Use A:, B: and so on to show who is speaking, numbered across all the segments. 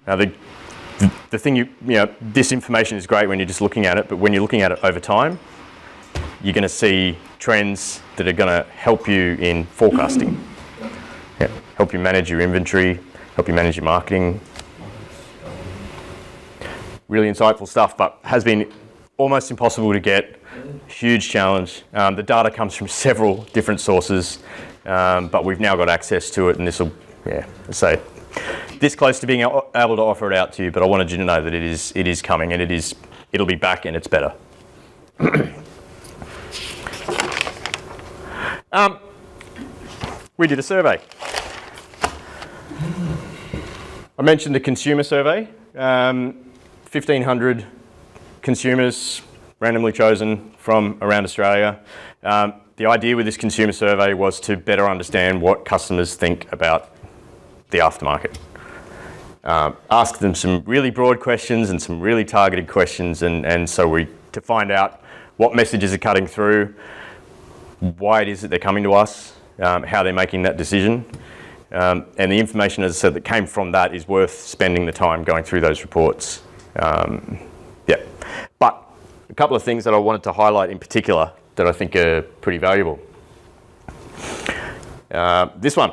A: Now, the thing this information is great when you're just looking at it, but when you're looking at it over time, you're going to see trends that are going to help you in forecasting, help you manage your inventory, help you manage your marketing. Really insightful stuff, but has been almost impossible to get. Huge challenge. The data comes from several different sources, but we've now got access to it, and this will, say, this close to being able to offer it out to you. But I wanted you to know that it is coming, and it'll be back, and it's better. We did a survey. I mentioned the consumer survey. 1,500 consumers randomly chosen from around Australia. The idea with this consumer survey was to better understand what customers think about the aftermarket. Ask them some really broad questions and some really targeted questions, and so to find out what messages are cutting through, why it is that they're coming to us, how they're making that decision. And the information, as I said, that came from that is worth spending the time going through those reports. But a couple of things that I wanted to highlight in particular that I think are pretty valuable. This one.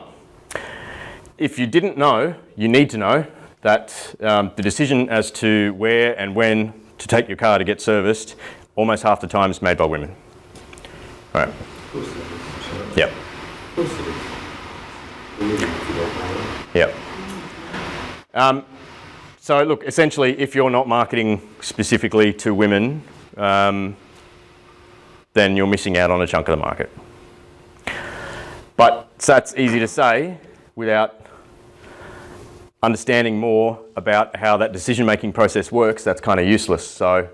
A: If you didn't know, you need to know that the decision as to where and when to take your car to get serviced, almost half the time is made by women. All right.
B: Of course it is.
A: Yep.
B: Of course it is.
A: Yep. So look, essentially, if you're not marketing specifically to women, then you're missing out on a chunk of the market. But that's easy to say without understanding more about how that decision-making process works. That's kind of useless. So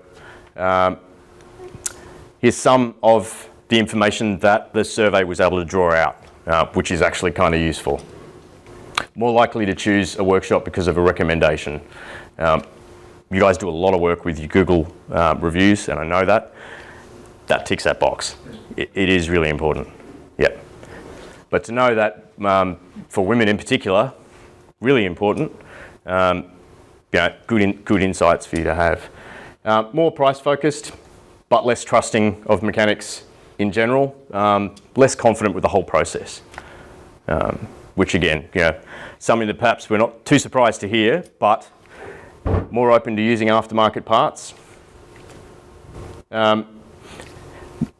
A: here's some of the information that the survey was able to draw out, which is actually kind of useful. More likely to choose a workshop because of a recommendation. You guys do a lot of work with your Google reviews, and I know that. That ticks that box. It is really important. Yep. But to know that for women in particular, really important. Good insights for you to have. More price focused, but less trusting of mechanics in general. Less confident with the whole process. Which again, something that perhaps we're not too surprised to hear, but more open to using aftermarket parts. I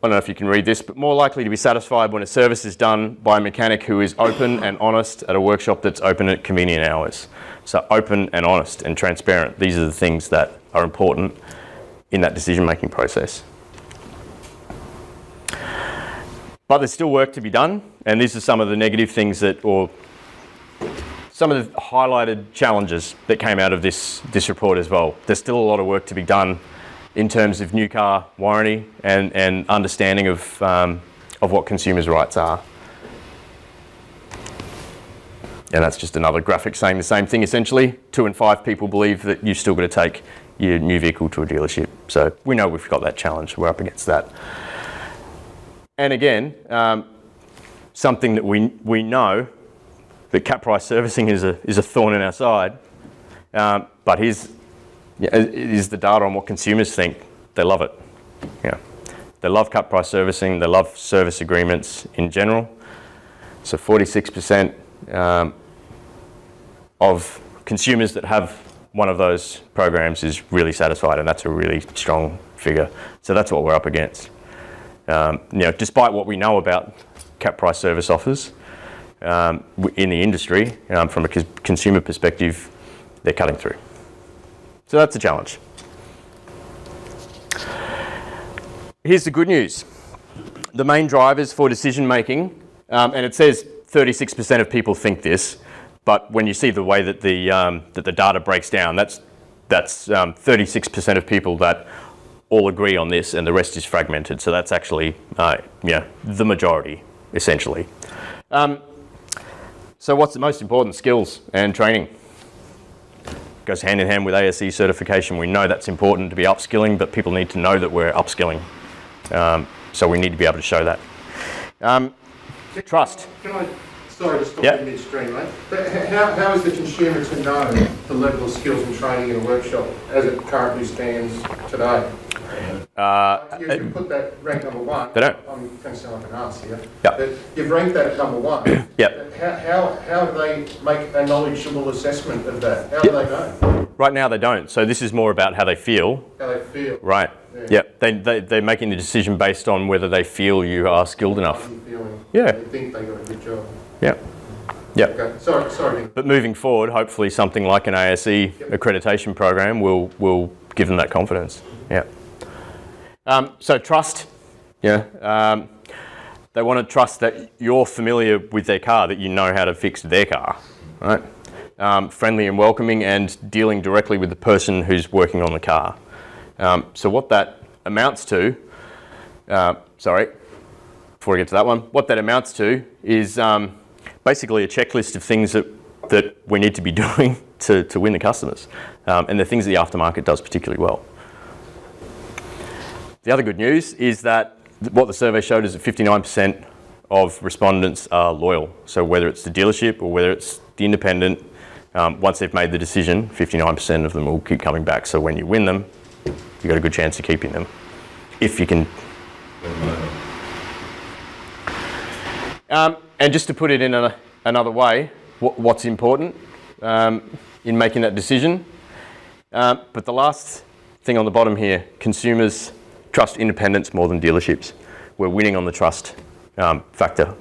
A: don't know if you can read this, but more likely to be satisfied when a service is done by a mechanic who is open and honest at a workshop that's open at convenient hours. So open and honest and transparent. These are the things that are important in that decision-making process. But there's still work to be done, and these are some of the negative things or some of the highlighted challenges that came out of this report as well. There's still a lot of work to be done in terms of new car warranty and understanding of what consumers' rights are. And that's just another graphic saying the same thing essentially. 2 in 5 people believe that you've still got to take your new vehicle to a dealership. So we know we've got that challenge, we're up against that. And again, something that we know that cap price servicing is a thorn in our side, but is the data on what consumers think. They love it. They love cut price servicing. They love service agreements in general. So 46% of consumers that have one of those programs is really satisfied, and that's a really strong figure. So that's what we're up against. Despite what we know about cap price service offers in the industry, from a consumer perspective, they're cutting through. So that's a challenge. Here's the good news. The main drivers for decision making, and it says 36% of people think this, but when you see the way that the data breaks down, that's 36% of people that all agree on this, and the rest is fragmented. So that's actually the majority, essentially. So what's the most important? Skills and training. Goes hand in hand with ASE certification. We know that's important to be upskilling, but people need to know that we're upskilling. So we need to be able to show that. Trust.
B: Sorry to stop
A: Yep.
B: you midstream, mate. But how is the consumer to know the level of skills and training in a workshop as it currently stands today? You can put that rank number one.
A: They don't.
B: I'm going to sound like an arse here.
A: Yep.
B: But you've ranked that at number one.
A: Yep.
B: How do they make a knowledgeable assessment of that? How do they know?
A: Right now they don't. So this is more about how they feel.
B: How they feel?
A: Right.
B: Yeah.
A: Yep. They're making the decision based on whether they feel you are skilled enough.
B: How you feeling?
A: Yeah.
B: They think they got a good job.
A: Yep. Yep.
B: Okay. Sorry.
A: But moving forward, hopefully something like an ASE accreditation program will give them that confidence. Yeah. So trust. Yeah. They want to trust that you're familiar with their car, that you know how to fix their car, right? Friendly and welcoming, and dealing directly with the person who's working on the car. So what that amounts to, before I get to that one, what that amounts to is basically a checklist of things that we need to be doing to win the customers, and the things that the aftermarket does particularly well. The other good news is that what the survey showed is that 59% of respondents are loyal. So whether it's the dealership or whether it's the independent, once they've made the decision, 59% of them will keep coming back. So when you win them, you've got a good chance of keeping them, if you can. And just to put it in another way, what's important in making that decision. But the last thing on the bottom here, consumers trust independents more than dealerships. We're winning on the trust factor.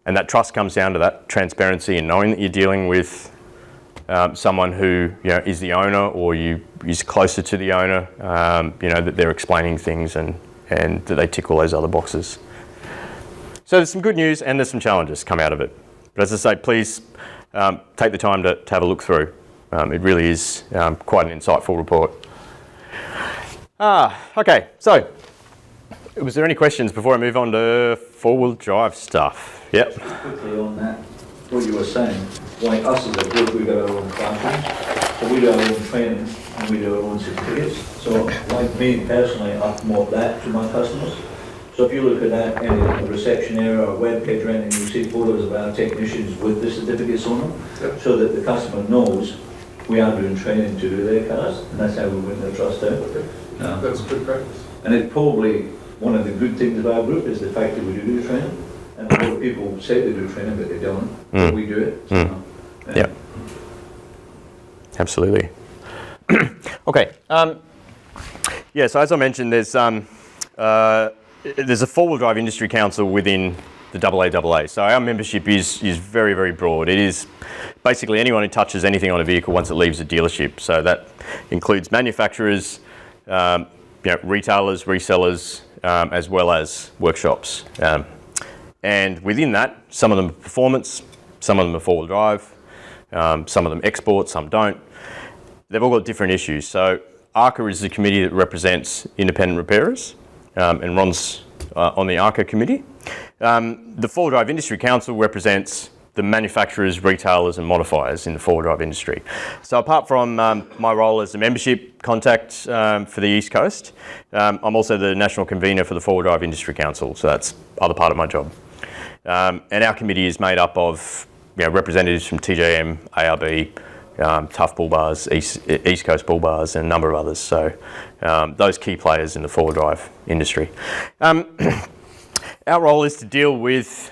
A: And that trust comes down to that transparency and knowing that you're dealing with someone who is the owner, or is closer to the owner, that they're explaining things and that they tick all those other boxes. So there's some good news and there's some challenges come out of it. But as I say, please take the time to have a look through. It really is quite an insightful report. Okay, so was there any questions before I move on to four-wheel drive stuff? Yep.
C: Just quickly on that, what you were saying, like us as a group, we got our own classrooms, so we do our own training and we do our own certificates. So like me personally, I promote that to my customers. So if you look at that in a reception area or a web page or anything, you see photos of our technicians with the certificates on them, so that the customer knows we are doing training to do their cars, and that's how we win their trust out.
B: That's good practice.
C: And it's probably one of the good things of our group is the fact that we do training. And a lot of people say they do training, but they don't. But we do it. So,
A: Yeah. Absolutely. Okay. So as I mentioned, there's a four-wheel drive industry council within the AAAA. So our membership is very, very broad. It is basically anyone who touches anything on a vehicle once it leaves a dealership. So that includes manufacturers, retailers, resellers, as well as workshops. And within that, some of them are performance, some of them are four-wheel drive, some of them export, some don't. They've all got different issues. So ARCA is the committee that represents independent repairers, and Ron's on the ARCA committee. The four-wheel drive industry council represents the manufacturers, retailers and modifiers in the four-wheel drive industry. So apart from my role as the membership contact for the East Coast, I'm also the national convener for the four-wheel drive industry council. So that's the other part of my job. And our committee is made up of representatives from TJM, ARB, Tough Bull Bars, East Coast Bull Bars and a number of others. So those key players in the four-wheel drive industry. Our role is to deal with,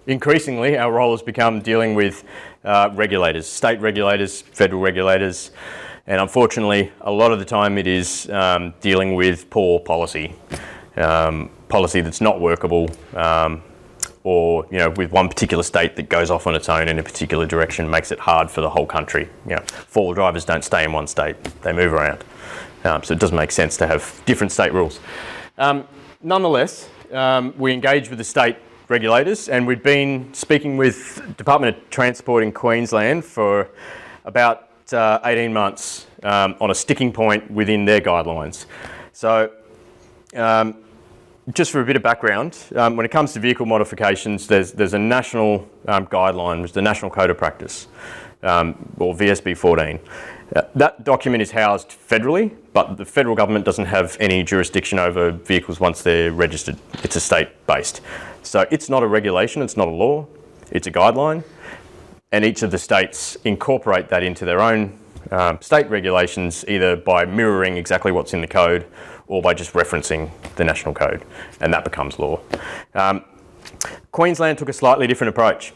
A: increasingly our role has become dealing with regulators, state regulators, federal regulators, and unfortunately a lot of the time it is dealing with poor policy, policy that's not workable, or with one particular state that goes off on its own in a particular direction, makes it hard for the whole country. Four-wheel drivers don't stay in one state, they move around. So it doesn't make sense to have different state rules. Nonetheless, we engage with the state regulators, and we've been speaking with Department of Transport in Queensland for about 18 months on a sticking point within their guidelines. So just for a bit of background, when it comes to vehicle modifications, there's a national guideline, which is the National Code of Practice. or VSB 14. That document is housed federally, but the federal government doesn't have any jurisdiction over vehicles once they're registered. It's a state-based. So it's not a regulation, it's not a law, it's a guideline, and each of the states incorporate that into their own state regulations, either by mirroring exactly what's in the code or by just referencing the national code, and that becomes law. Queensland took a slightly different approach.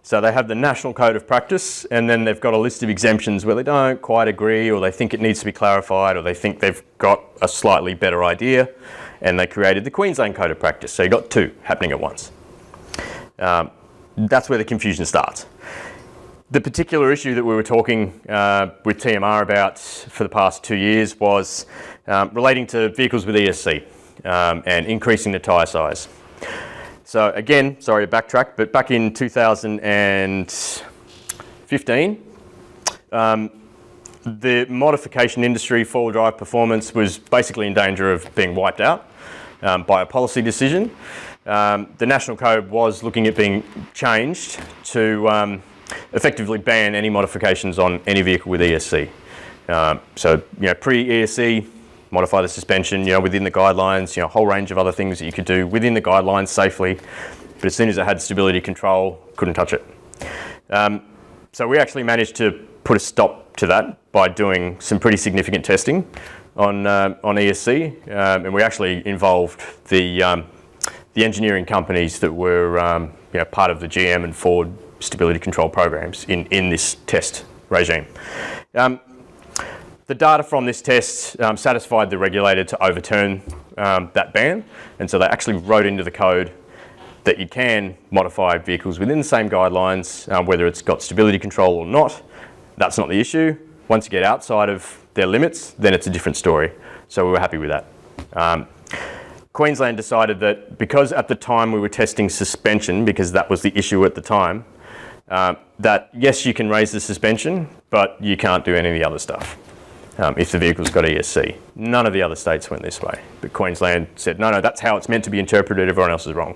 A: So they have the National Code of Practice, and then they've got a list of exemptions where they don't quite agree, or they think it needs to be clarified, or they think they've got a slightly better idea, and they created the Queensland Code of Practice. So you got two happening at once. That's where the confusion starts. The particular issue that we were talking with TMR about for the past 2 years was relating to vehicles with ESC and increasing the tyre size. So again, sorry to backtrack, but back in 2015, the modification industry, four-wheel drive performance, was basically in danger of being wiped out by a policy decision. The National Code was looking at being changed to effectively ban any modifications on any vehicle with ESC. So, pre-ESC, modify the suspension, within the guidelines, a whole range of other things that you could do within the guidelines safely, but as soon as it had stability control, couldn't touch it. So we actually managed to put a stop to that by doing some pretty significant testing on ESC, and we actually involved the engineering companies that were part of the GM and Ford stability control programs in this test regime. The data from this test satisfied the regulator to overturn that ban, and so they actually wrote into the code that you can modify vehicles within the same guidelines, whether it's got stability control or not. That's not the issue. Once you get outside of their limits, then it's a different story. So we were happy with that. Queensland decided that because at the time we were testing suspension, because that was the issue at the time, that yes, you can raise the suspension, but you can't do any of the other stuff. If the vehicle's got ESC. None of the other states went this way. But Queensland said, no, that's how it's meant to be interpreted, everyone else is wrong.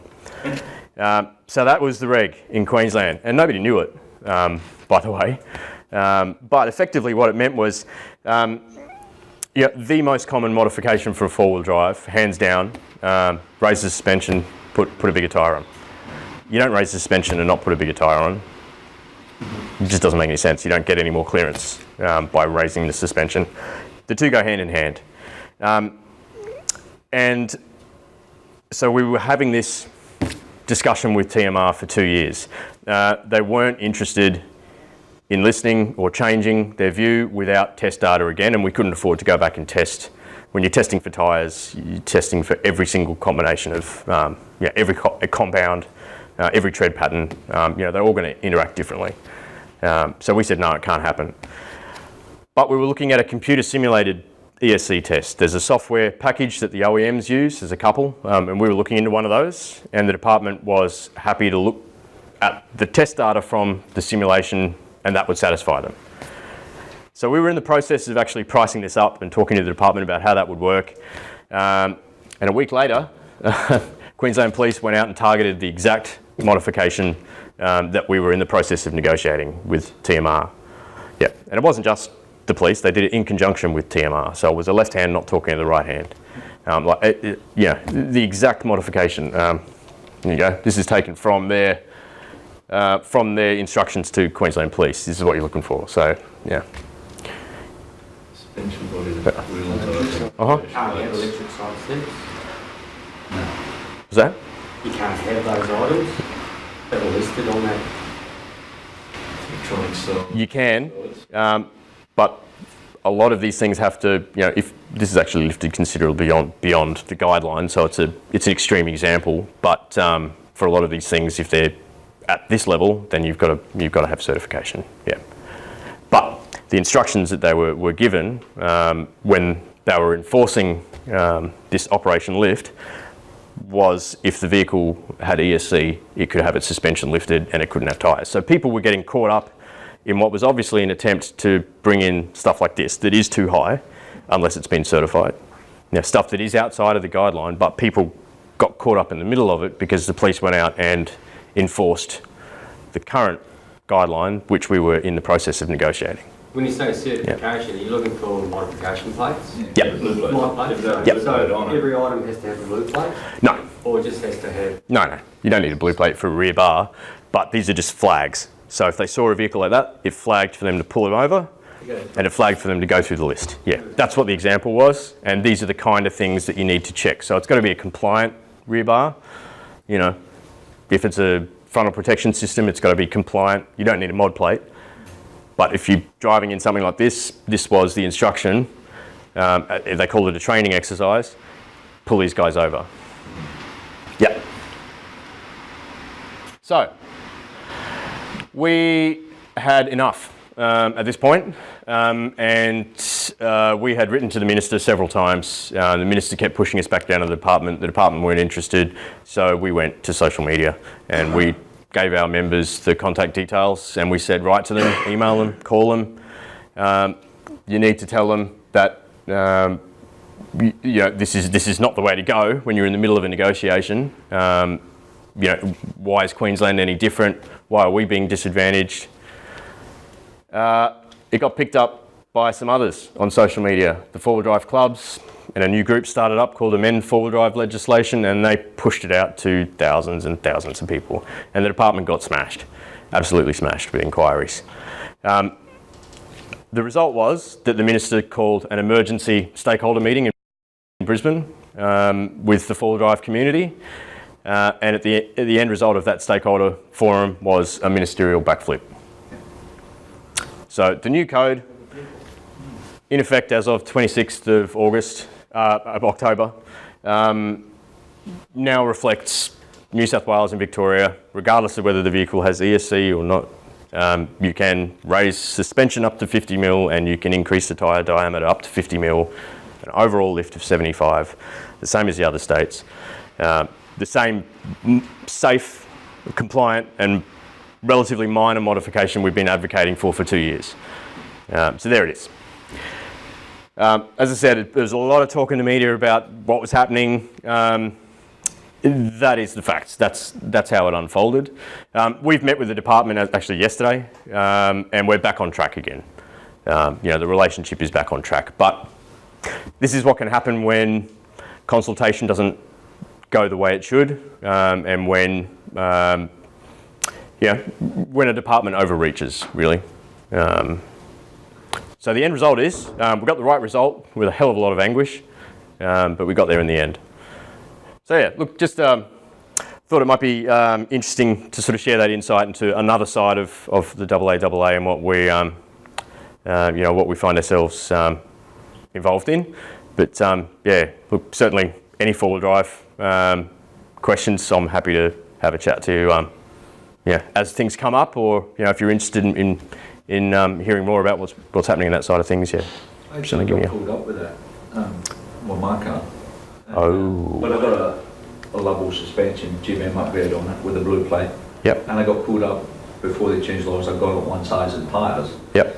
A: So that was the reg in Queensland, and nobody knew it, by the way. But effectively what it meant was, the most common modification for a four-wheel drive, hands down, raise the suspension, put a bigger tyre on. You don't raise the suspension and not put a bigger tyre on. It just doesn't make any sense. You don't get any more clearance by raising the suspension. The two go hand in hand. And so we were having this discussion with TMR for 2 years. They weren't interested in listening or changing their view without test data again, and we couldn't afford to go back and test. When you're testing for tyres, you're testing for every single combination of every compound, every tread pattern. They're all going to interact differently. So we said, no, it can't happen. But we were looking at a computer simulated ESC test. There's a software package that the OEMs use, there's a couple, and we were looking into one of those, and the department was happy to look at the test data from the simulation, and that would satisfy them. So we were in the process of actually pricing this up and talking to the department about how that would work. And a week later, Queensland Police went out and targeted the exact modification that we were in the process of negotiating with TMR. Yeah, and it wasn't just the police, they did it in conjunction with TMR. So it was a left hand not talking to the right hand. The exact modification. There you go. This is taken from their instructions to Queensland Police. This is what you're looking for. So, yeah.
C: Suspension body, the wheel and tire.
B: Can't have electric side sticks.
A: Was that?
B: You can't have those items that are listed on that.
C: Electronic cell.
A: You can, but a lot of these things have to, if this is actually lifted considerably beyond the guideline, so it's an extreme example, but for a lot of these things, if they're at this level, then you've got to have certification. Yeah. But the instructions that they were given when they were enforcing this Operation Lift was if the vehicle had ESC, it could have its suspension lifted and it couldn't have tyres. So people were getting caught up in what was obviously an attempt to bring in stuff like this that is too high unless it's been certified. Stuff that is outside of the guideline, but people got caught up in the middle of it because the police went out and enforced the current guideline, which we were in the process of negotiating.
D: When you say certification, are you looking for modification plates?
A: Yep.
C: Blue plate.
D: Mod plates?
A: Yep.
D: So every item has to have a blue plate?
A: No,
D: Or just has to have...
A: no, you don't need a blue plate for a rear bar, but these are just flags. So if they saw a vehicle like that, it flagged for them to pull it over, and it flagged for them to go through the list. Yeah, that's what the example was, and these are the kind of things that you need to check. So it's got to be a compliant rear bar. You know, if it's a frontal protection system, it's got to be compliant. You don't need a mod plate. But if you're driving in something like this, this was the instruction. They called it a training exercise. Pull these guys over. Yeah. So we had enough at this point, and we had written to the minister several times. The minister kept pushing us back down to the department. The department weren't interested, so we went to social media and we gave our members the contact details, and we said, write to them, email them, call them. You need to tell them that this is not the way to go when you're in the middle of a negotiation. Why is Queensland any different? Why are we being disadvantaged? It got picked up by some others on social media, the four-wheel drive clubs, and a new group started up called Amend Four-Wheel Drive Legislation, and they pushed it out to thousands and thousands of people. And the department got smashed, absolutely smashed with inquiries. The result was that the minister called an emergency stakeholder meeting in Brisbane with the four-wheel drive community. And at the end result of that stakeholder forum was a ministerial backflip. So the new code, in effect as of 26th of October, now reflects New South Wales and Victoria, regardless of whether the vehicle has ESC or not. You can raise suspension up to 50 mil, and you can increase the tyre diameter up to 50 mil, an overall lift of 75, the same as the other states. The same safe, compliant and relatively minor modification we've been advocating for 2 years. So there it is. As I said, there's a lot of talk in the media about what was happening. That is the facts. That's how it unfolded. We've met with the department actually yesterday, and we're back on track again. The relationship is back on track. But this is what can happen when consultation doesn't go the way it should, and when a department overreaches, really. So the end result is we got the right result with a hell of a lot of anguish, but we got there in the end. So yeah, look, just thought it might be interesting to sort of share that insight into another side of the AAAA and what we, what we find ourselves involved in. But look, certainly any four-wheel drive questions, I'm happy to have a chat to you, as things come up, or if you're interested in hearing more about what's happening in that side of things. Yeah,
C: I actually got pulled up with that. My car. But I got a level suspension GMM upgrade on it with a blue plate.
A: Yep.
C: And I got pulled up before they changed laws. I got it one size in tyres.
A: Yep.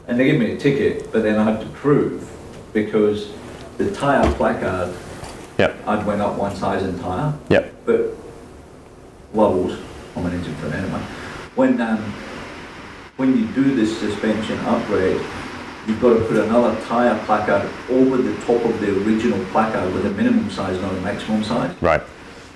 C: And they gave me a ticket, but then I had to prove, because the tyre placard,
A: yep,
C: I'd went up one size in tyre.
A: Yep.
C: But levels, I'm an engine fan anyway. When you do this suspension upgrade, you've got to put another tyre placard over the top of the original placard with a minimum size, not a maximum size.
A: Right.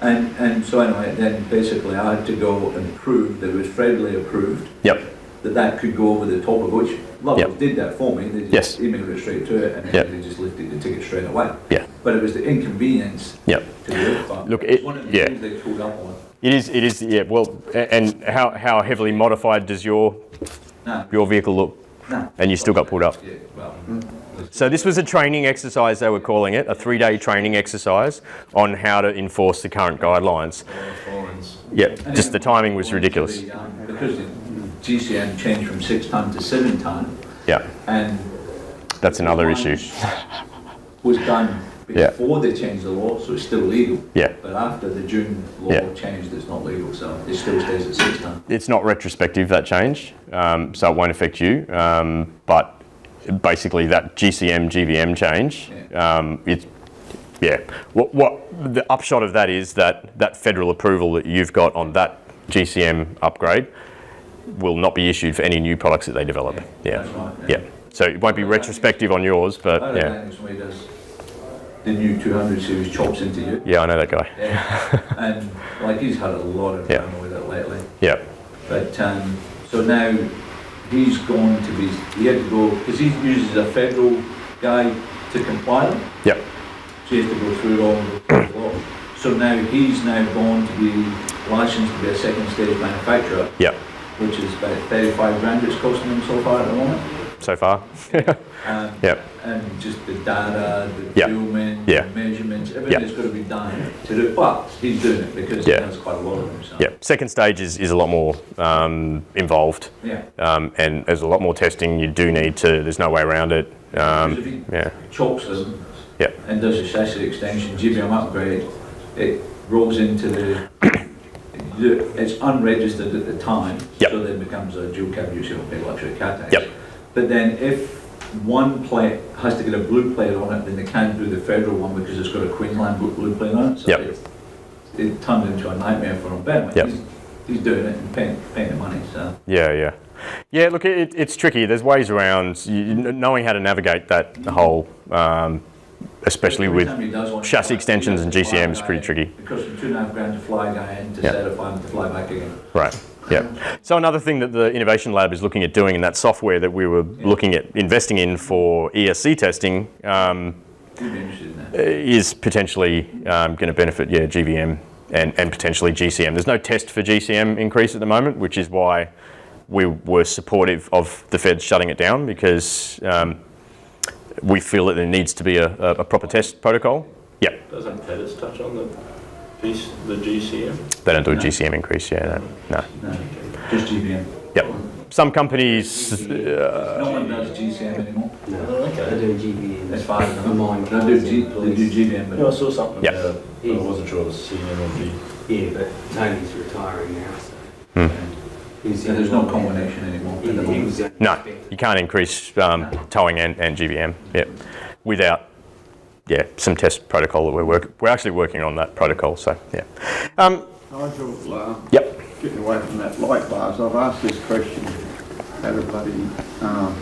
C: And so anyway, then basically I had to go and prove that it was federally approved.
A: Yep.
C: That could go over the top of which Lovell did that for me. They just emailed it straight to it, and then they just lifted the ticket straight away. Yeah. But it was the inconvenience to do it. But look, it's one of the things they pulled up on.
A: It is, yeah. Well, and how heavily modified does your vehicle look?
C: No.
A: And you still got pulled up.
C: Yeah, well.
A: So this was a training exercise, they were calling it, a 3-day training exercise on how to enforce the current guidelines. Yeah, just the timing was ridiculous.
C: Because the GCM changed from 6 ton to 7 ton.
A: Yeah.
C: And
A: that's another issue.
C: Was done before they changed the law, so it's still legal.
A: Yeah.
C: But after the June law changed, it's not legal, so it still stays at 6 ton. It's
A: not retrospective, that change, so it won't affect you. But basically, that GCM GVM change, what the upshot of that is that federal approval that you've got on that GCM upgrade will not be issued for any new products that they develop. Yeah.
C: That's right,
A: Yeah. So it won't be retrospective on yours, but
C: I
A: yeah.
C: don't think somebody does the new 200 series chops into you.
A: Yeah, I know that guy.
C: Yeah. And like he's had a lot of
A: Yeah.
C: drama with it lately.
A: Yeah.
C: But so now he's going to be, he had to go, because he uses a federal guy to compile them.
A: Yep.
C: So he has to go through all the law. So now he's now going to be licensed to be a second stage manufacturer,
A: Yep.
C: which is about 35 grand it's costing him so far at the moment.
A: So far. Yep.
C: And just the data, the
A: Yep.
C: filming,
A: Yeah.
C: the measurements, everything
A: Yep.
C: that's got to be done to do it. But he's doing it because
A: Yeah.
C: he has quite a lot of them. So.
A: Yeah. Second stage is a lot more involved.
C: Yeah.
A: And there's a lot more testing. You do need to. There's no way around it.
C: Because if he
A: Yeah.
C: chops them
A: Yeah.
C: and does a chassis extension, GBM upgrade, it rolls into it's unregistered at the time,
A: Yep.
C: so then it becomes a dual cab using a luxury cat tax.
A: Yep.
C: But then if one plate has to get a blue plate on it, then they can't do the federal one because it's got a Queensland blue plate on it. So
A: Yep.
C: it turned into a nightmare for him. But anyway,
A: Yep.
C: he's doing it and paying the money. So
A: Yeah, yeah. Yeah, look, it's tricky. There's ways around knowing how to navigate that whole, especially
C: Every
A: with
C: time he does one,
A: chassis
C: he
A: extensions and
C: has to fly
A: GCM is
C: a
A: pretty
C: guy.
A: tricky.
C: It costs him $2.5 grand to fly a guy in to
A: Yeah.
C: certify him to fly back again.
A: Right. Yeah. So another thing that the Innovation Lab is looking at doing, and that software that we were looking at investing in for ESC testing,
C: You'd be interested in that.
A: is potentially going to benefit, GVM and potentially GCM. There's no test for GCM increase at the moment, which is why we were supportive of the Feds shutting it down, because we feel that there needs to be a proper test protocol. Yeah,
E: Doesn't Pettis touch on the GCM?
A: they don't do a GCM increase, no.
C: No, just GBM.
A: Yep. Some companies,
C: No one does GCM anymore.
D: No, they do GB.
C: As far as I
D: For
C: know.
D: mine,
C: They do GBM,
E: Yeah, I
C: but
E: saw something
A: Yep.
E: about it, but I wasn't sure it was CM or G.
D: Yeah, but Tony's retiring now, so. He's
C: so there's no combination anymore.
D: He,
C: at the
D: he
C: moment.
D: was
A: no, you can't increase towing and GVM, without, some test protocol that we're actually working on that protocol, so,
F: Nigel,
A: Yep.
F: getting away from that light bars, I've asked this question at a bloody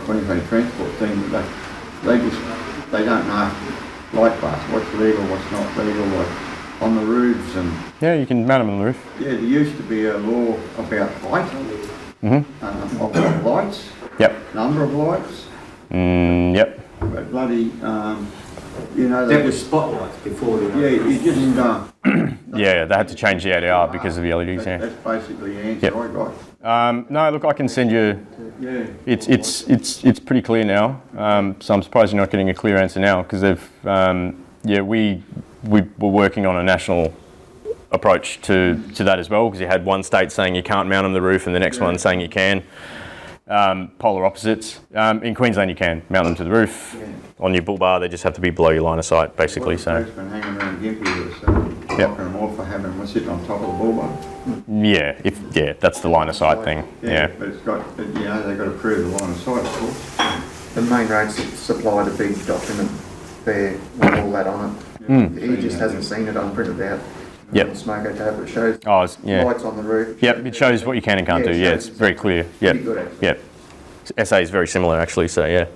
F: Queensland Transport thing, but they don't know light bars, what's legal, what's not legal, like on the roofs and,
A: Yeah, you can mount them on the roof.
F: yeah, there used to be a law about height of lights, number of lights,
A: Yep.
F: but bloody, you know,
D: That
F: they
D: was
F: just,
D: spotlights before the.
F: yeah, you just,
A: Yeah, they had to change the ADR because of the LEDs,
F: that's basically the answer
A: Yep.
F: I got.
A: No, look, I can send you.
F: Yeah.
A: It's pretty clear now. So I'm surprised you're not getting a clear answer now, because they've we were working on a national approach to that as well, because you had one state saying you can't mount on the roof and the next one saying you can. Polar opposites. In Queensland you can mount them to the roof. On your bull bar they just have to be below your line of sight, basically. So
F: Policeman hanging around Gympie was
A: Yep.
F: knocking them off for having them sitting on top of the bull bar.
A: that's the line of sight thing. Yeah.
F: But it's got, you know, they've got to prove the line of sight, of course.
G: The main roads supplied a big document there with all that on it. He just hasn't seen it unprinted out.
A: Yep.
G: Smoko tape, it shows
A: Oh,
G: lights on the roof.
A: Yep, it shows what you can and can't
G: Yeah,
A: do.
G: it
A: Yeah,
G: shows
A: it's very clear. Yep.
G: Pretty good, actually.
A: Yep. SA is very similar, actually. So yeah.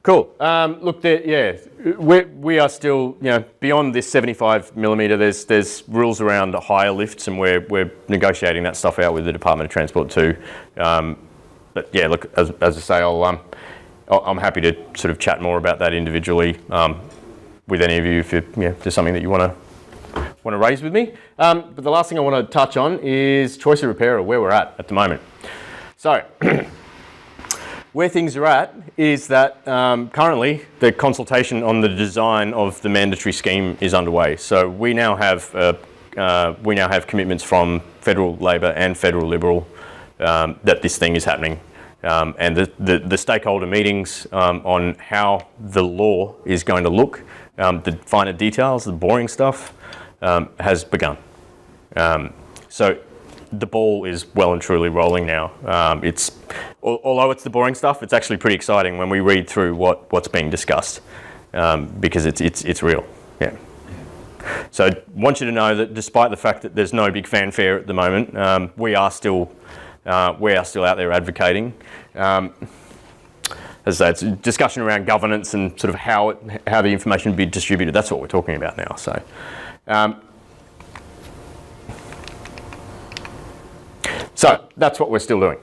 A: Cool. Look, we are still, beyond this 75 millimetre. There's rules around higher lifts, and we're negotiating that stuff out with the Department of Transport too. But yeah, look, as I say, I'm happy to sort of chat more about that individually with any of you if there's something that you want to raise with me. But the last thing I want to touch on is choice of repairer, where we're at the moment. So, where things are at is that currently the consultation on the design of the mandatory scheme is underway. So we now have commitments from federal Labor and federal Liberal that this thing is happening, and the stakeholder meetings on how the law is going to look, the finer details, the boring stuff, has begun. So the ball is well and truly rolling now. Although it's the boring stuff, it's actually pretty exciting when we read through what's being discussed, because it's real. Yeah. So I want you to know that despite the fact that there's no big fanfare at the moment, we are still out there advocating. As I say, it's a discussion around governance and sort of how the information be distributed. That's what we're talking about now. So that's what we're still doing.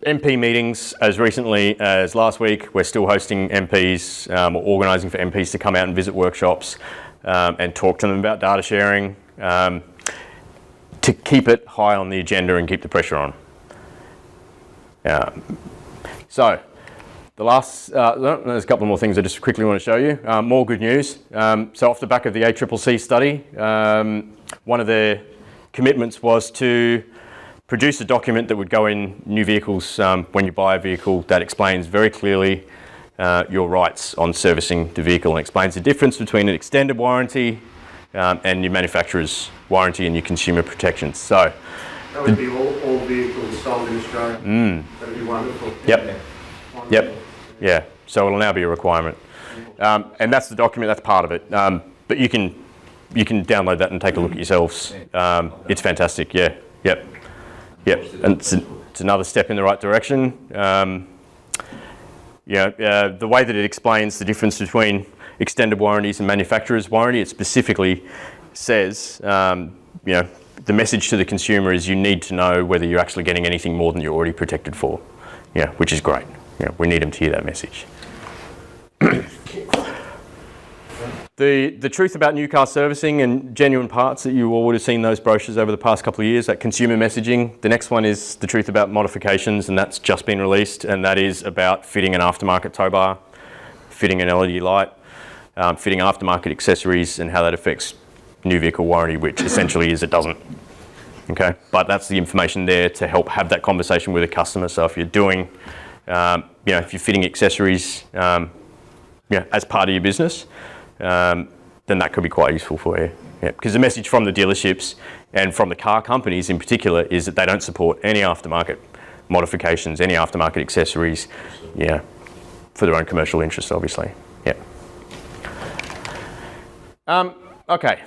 A: MP meetings, as recently as last week, we're still hosting MPs or organising for MPs to come out and visit workshops and talk to them about data sharing to keep it high on the agenda and keep the pressure on. So the last, there's a couple more things I just quickly want to show you. More good news. So off the back of the AAAA study, one of their commitments was to produce a document that would go in new vehicles when you buy a vehicle that explains very clearly your rights on servicing the vehicle and explains the difference between an extended warranty and your manufacturer's warranty and your consumer protections. So
B: that would be all vehicles sold in Australia. That'd be wonderful.
A: Yep. Yeah. So it'll now be a requirement, and that's the document. That's part of it. But you can download that and take a look at yourselves. It's fantastic. Yeah. Yep, and it's another step in the right direction. The way that it explains the difference between extended warranties and manufacturer's warranty, it specifically says, the message to the consumer is you need to know whether you're actually getting anything more than you're already protected for. Yeah, which is great. We need them to hear that message. The truth about new car servicing and genuine parts, that you all would have seen those brochures over the past couple of years, that consumer messaging. The next one is the truth about modifications, and that's just been released, and that is about fitting an aftermarket tow bar, fitting an LED light, fitting aftermarket accessories, and how that affects new vehicle warranty, which essentially is it doesn't. Okay, but that's the information there to help have that conversation with a customer. So if you're doing, if you're fitting accessories, as part of your business, then that could be quite useful for you. Yeah, because the message from the dealerships and from the car companies in particular is that they don't support any aftermarket modifications, any aftermarket accessories, for their own commercial interests, obviously. Yeah. Okay,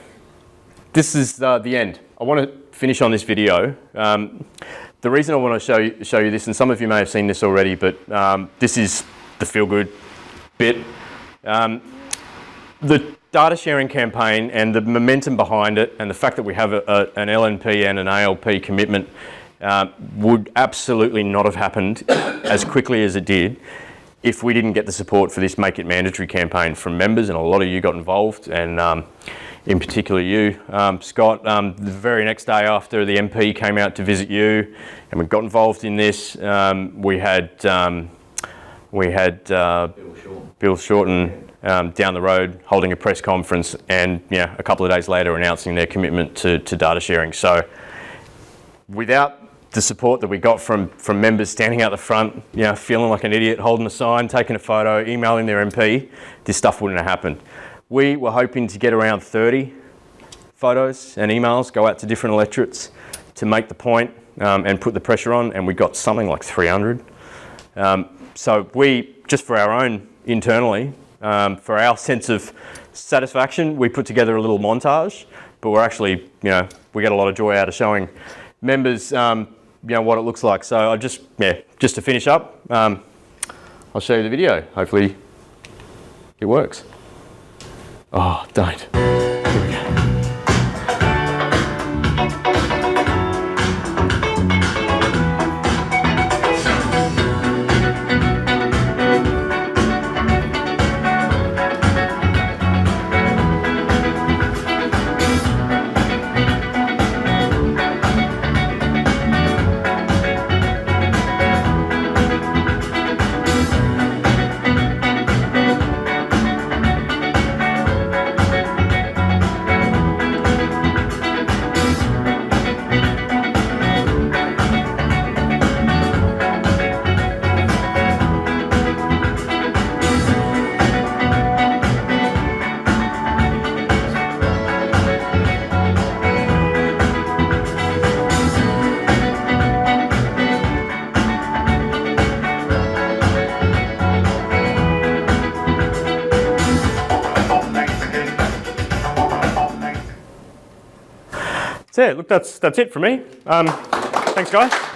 A: this is the end. I want to finish on this video. The reason I want to show you this, and some of you may have seen this already, but this is the feel-good bit. The data sharing campaign and the momentum behind it, and the fact that we have an LNP and an ALP commitment would absolutely not have happened as quickly as it did if we didn't get the support for this Make It Mandatory campaign from members, and a lot of you got involved, and in particular you, Scott. The very next day after the MP came out to visit you, and we got involved in this, we had Bill Shorten down the road holding a press conference, and a couple of days later announcing their commitment to data sharing. So without the support that we got from members standing out the front, feeling like an idiot, holding a sign, taking a photo, emailing their MP, this stuff wouldn't have happened. We were hoping to get around 30 photos and emails go out to different electorates to make the point and put the pressure on, and we got something like 300. So we, just for our own internally, for our sense of satisfaction, we put together a little montage, but we're actually, we get a lot of joy out of showing members, what it looks like. So I just to finish up, I'll show you the video. Hopefully it works. Oh, don't. Here we go. yeah, look, that's it for me. Thanks, guys.